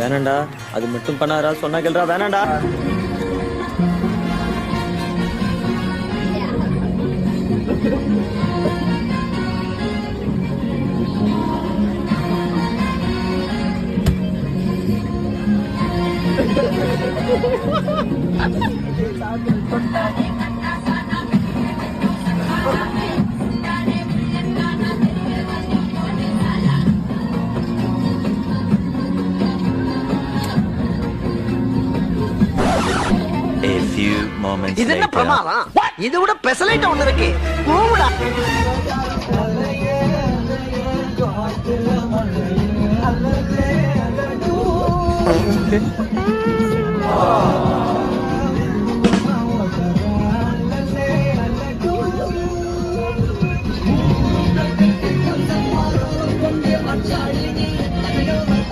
வேணாண்டா, அது மட்டும் பண்ணாதடா, சொன்னா கேளுடா, வேணாண்டா. A few moments இது என்ன later. பிரமாதம்? இதை விட பெசலைட் ஒண்ணு இருக்கு. கூவுடா. Okay.